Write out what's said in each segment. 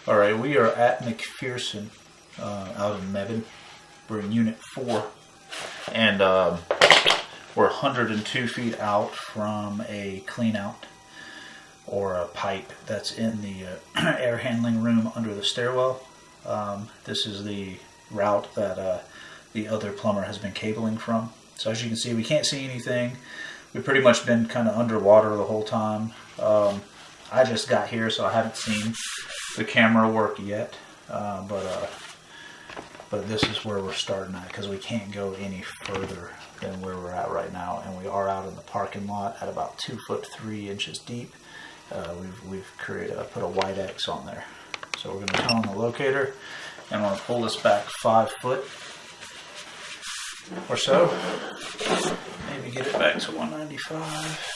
All right, we are at McPherson out in Mebane. We're in Unit 4, and we're 102 feet out from a clean out or a pipe that's in the air handling room under the stairwell. This is the route that the other plumber has been cabling from. So as you can see, we can't see anything. We've pretty much been kind of underwater the whole time. I just got here, so I haven't seen the camera work yet, but this is where we're starting at, because we can't go any further than where we're at right now, and we are out in the parking lot at about 2 foot 3 inches deep. We've put a white X on there, so we're going to turn on the locator, and we're going to pull this back 5 foot or so, maybe get it back to 195.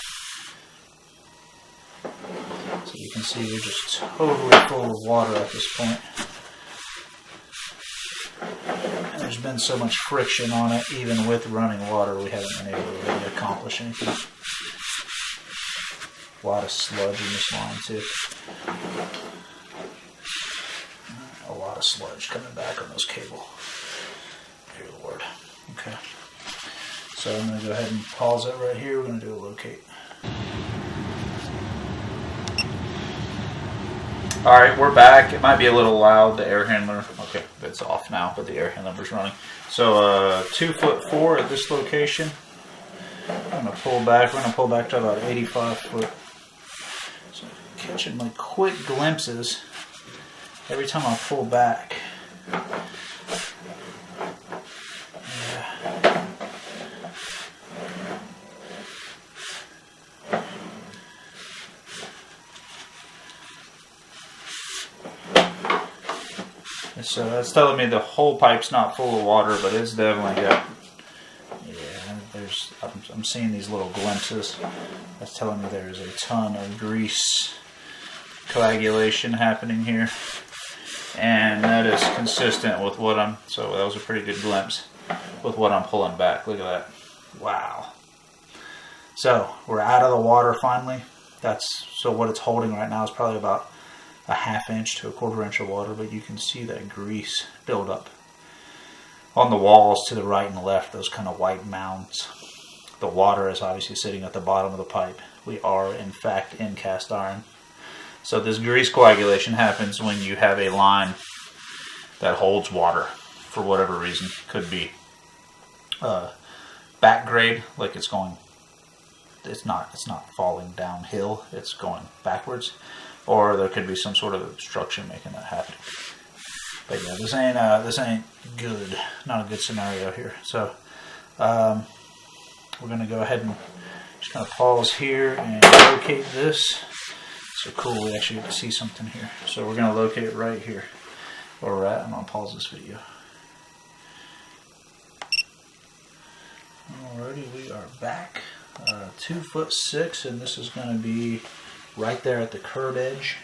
So you can see we're just totally full of water at this point. And there's been so much friction on it, even with running water, we haven't been able to really accomplish anything. A lot of sludge in this line too. A lot of sludge coming back on this cable. Dear Lord. Okay. So I'm going to go ahead and pause it right here. We're going to do a locate. Alright, we're back. It might be a little loud, the air handler. Okay, it's off now, but the air handler's running. So 2 foot 4 at this location. I'm going to pull back. We're going to pull back to about 85 foot. So catching like quick glimpses every time I pull back. So that's telling me the whole pipe's not full of water, but it's definitely got, I'm seeing these little glimpses. That's telling me there's a ton of grease coagulation happening here. And that is consistent with what so that was a pretty good glimpse with what I'm pulling back. Look at that. Wow. So we're out of the water finally. So what it's holding right now is probably about a ½ inch to a ¼ inch of water, but you can see that grease build up on the walls to the right and left, those kind of white mounds. The water is obviously sitting at the bottom of the pipe. We are in fact in cast iron. So this grease coagulation happens when you have a line that holds water for whatever reason. Could be back grade, like it's not falling downhill, it's going backwards. Or there could be some sort of obstruction making that happen. But yeah, this ain't good. Not a good scenario here. So we're going to go ahead and just kind of pause here and locate this. So cool, we actually get to see something here. So we're going to locate it right here where we're at. I'm going to pause this video. Alrighty, we are back. 2 foot 6, and this is going to be right there at the curb edge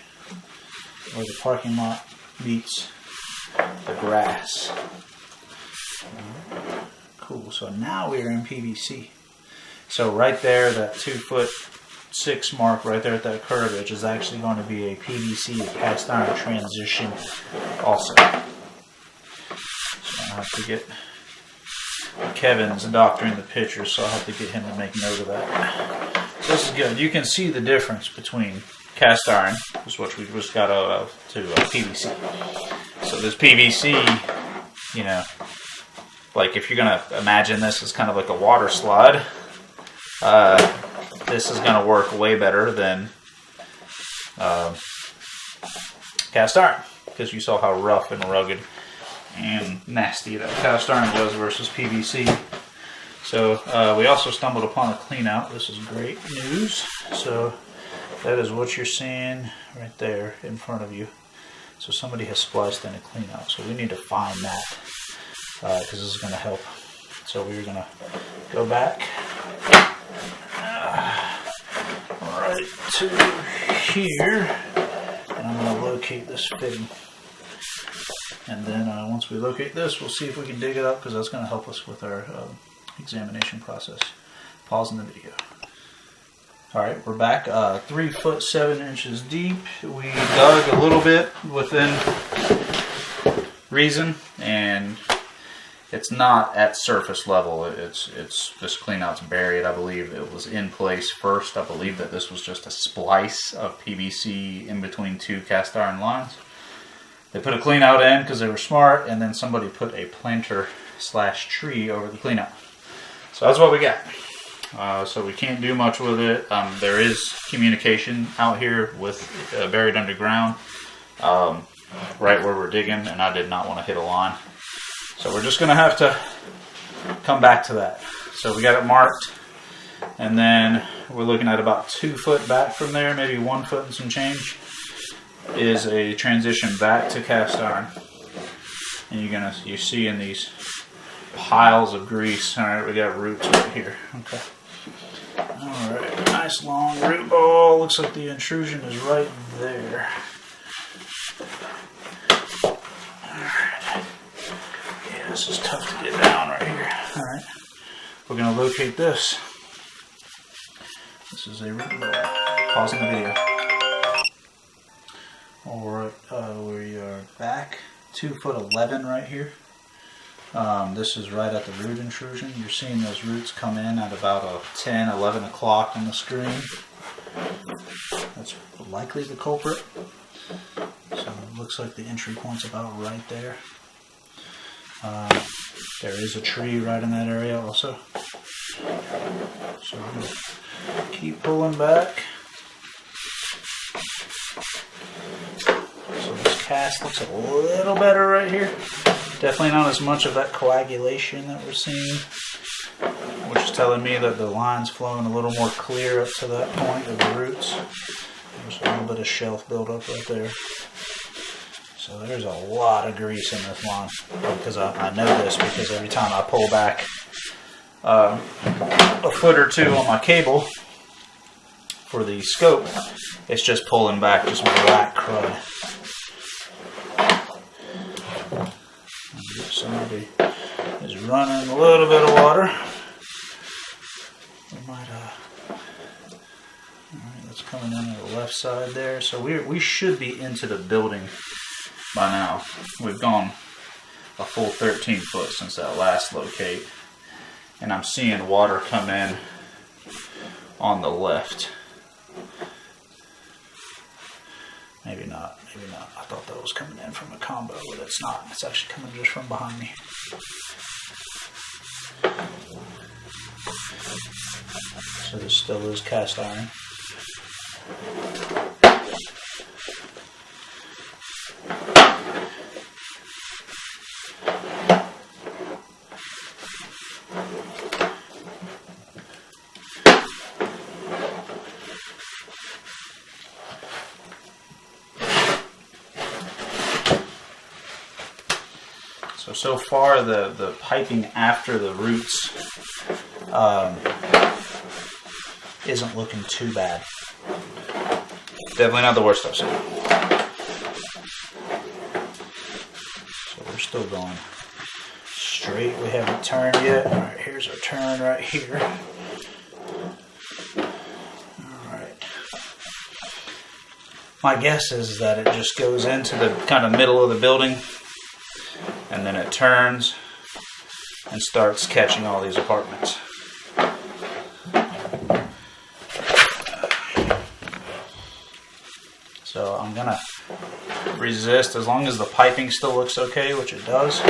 where the parking lot meets the grass. Cool, so now we are in PVC. So right there, that 2 foot 6 mark right there at that curb edge is actually going to be a PVC to cast iron transition also. So I'll have to get Kevin's doctoring the pictures, so I'll have to get him to make note of that. This is good. You can see the difference between cast iron, which is what we just got out of, to PVC. So this PVC, like if you're going to imagine this as kind of like a water slide, this is going to work way better than cast iron, because you saw how rough and rugged and nasty that cast iron was versus PVC. So we also stumbled upon a clean out. This is great news. So that is what you're seeing right there in front of you. So somebody has spliced in a clean out. So we need to find that because this is going to help. So we're going to go back right to here, and I'm going to locate this fitting. And then once we locate this, we'll see if we can dig it up, because that's going to help us with our examination process. Pausing the video. All right, we're back 3 foot 7 inches deep. We dug a little bit within reason, and it's not at surface level. It's this cleanout's buried. I believe it was in place first. I believe that this was just a splice of PVC in between 2 cast iron lines. They put a cleanout in because they were smart, and then somebody put a planter / tree over the cleanout. So that's what we got. So we can't do much with it. There is communication out here with buried underground, right where we're digging, and I did not want to hit a line. So we're just going to have to come back to that. So we got it marked, and then we're looking at about 2 foot back from there, maybe 1 foot and some change, is a transition back to cast iron. And you're seeing these piles of grease. All right, we got roots right here. Okay. All right, nice long root ball. Looks like the intrusion is right there. All right. Yeah, this is tough to get down right here. All right, we're going to locate this. This is a root ball. Pausing the video. All right, we are back 2 foot 11 right here. This is right at the root intrusion. You're seeing those roots come in at about 10, 11 o'clock on the screen. That's likely the culprit. So it looks like the entry point's about right there. There is a tree right in that area also. So I'm going to keep pulling back. So this cast looks a little better right here. Definitely not as much of that coagulation that we're seeing, which is telling me that the line's flowing a little more clear up to that point of the roots. There's a little bit of shelf buildup right there. So there's a lot of grease in this line, because I know this because every time I pull back a foot or 2 on my cable for the scope, it's just pulling back just black crud. Somebody is running a little bit of water. We might, alright, that's coming in on the left side there. So we should be into the building by now. We've gone a full 13 foot since that last locate. And I'm seeing water come in on the left. Maybe not, maybe not. I thought that was coming in from a combo, but it's not. It's actually coming just from behind me. So this still is cast iron. So far, the piping after the roots isn't looking too bad. Definitely not the worst I've seen. So we're still going straight. We haven't turned yet. All right, here's our turn right here. All right. My guess is that it just goes into the kind of middle of the building, and then it turns and starts catching all these apartments. So I'm going to resist, as long as the piping still looks okay, which it does.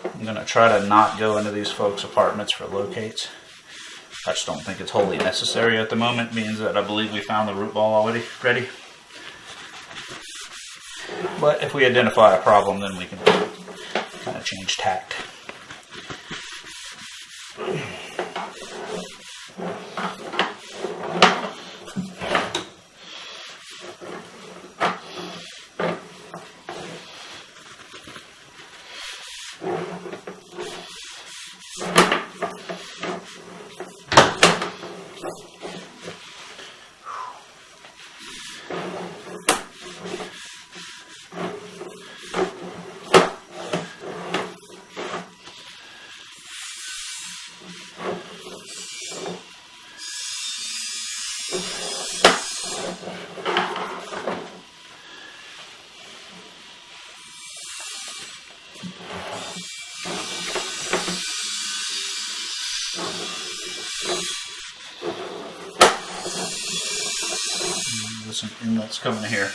I'm going to try to not go into these folks' apartments for locates. I just don't think it's wholly necessary at the moment, means that I believe we found the root ball already ready. But if we identify a problem, then we can kind of change tact. with some inlets coming here.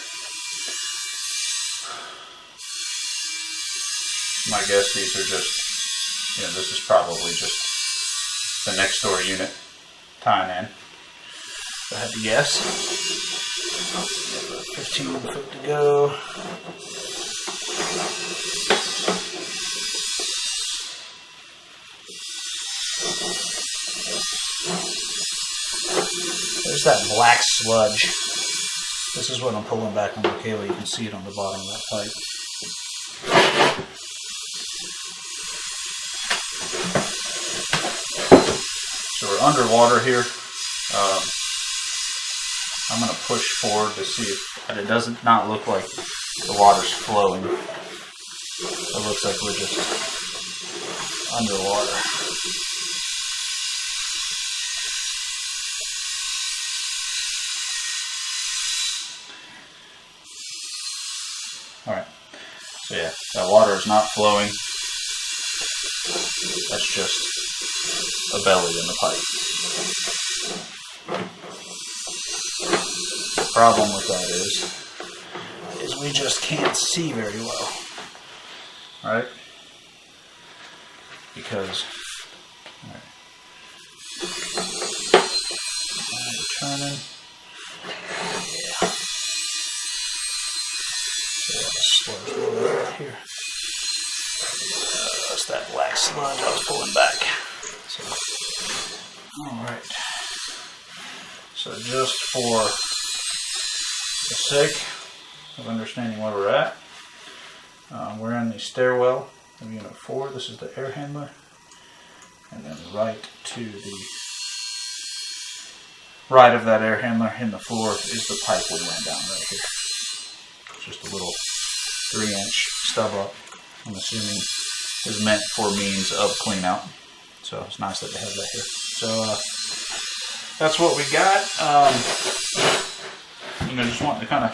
My guess these are just, this is probably just the next door unit tying in. If I had to guess. 15 foot to go. There's that black sludge. This is what I'm pulling back on the cable. You can see it on the bottom of that pipe. So we're underwater here. I'm going to push forward to see if it does not look like the water's flowing. It looks like we're just underwater. Alright, so yeah, that water is not flowing. That's just a belly in the pipe. The problem with that is we just can't see very well. Alright? Because, alright, turning. Yeah. Sludge right here. That's that black sludge I was pulling back. Alright. So just for the sake of understanding where we're at, we're in the stairwell of Unit 4. This is the air handler. And then right to the right of that air handler in the floor is the pipe we went down right here. Just a little 3-inch stub up, I'm assuming is meant for means of clean out. So it's nice that they have that here. So that's what we got. Just wanting to kind of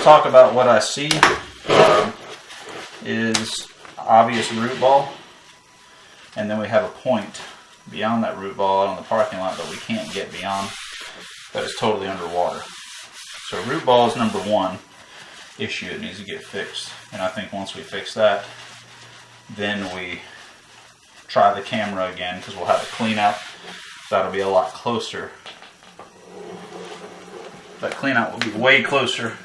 talk about what I see is obvious root ball, and then we have a point beyond that root ball out on the parking lot that we can't get beyond, that is totally underwater. So root ball is number one issue that needs to get fixed, and I think once we fix that, then we try the camera again, because we'll have a clean out. That'll be a lot closer. That clean out will be way closer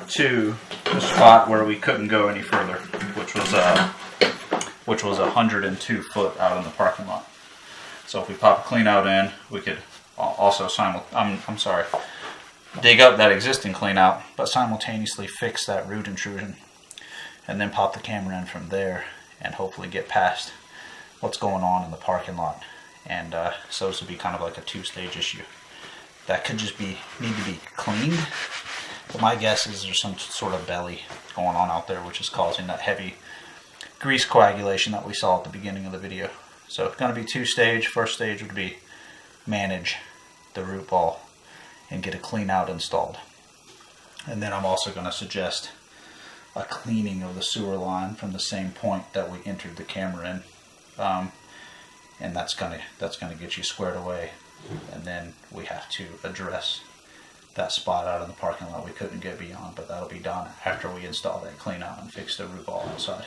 to the spot where we couldn't go any further, which was 102 foot out in the parking lot. So if we pop a clean out in, we could also dig up that existing clean out, but simultaneously fix that root intrusion, and then pop the camera in from there, and hopefully get past what's going on in the parking lot. And so this would be kind of like a two-stage issue. That could just need to be cleaned, but my guess is there's some sort of belly going on out there, which is causing that heavy grease coagulation that we saw at the beginning of the video. So it's going to be two-stage. First stage would be manage the root ball and get a clean out installed. And then I'm also going to suggest a cleaning of the sewer line from the same point that we entered the camera in. And that's gonna get you squared away. And then we have to address that spot out in the parking lot we couldn't get beyond, but that'll be done after we install that clean out and fix the root ball outside.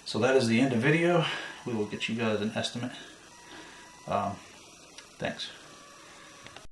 So that is the end of the video. We will get you guys an estimate. Thanks.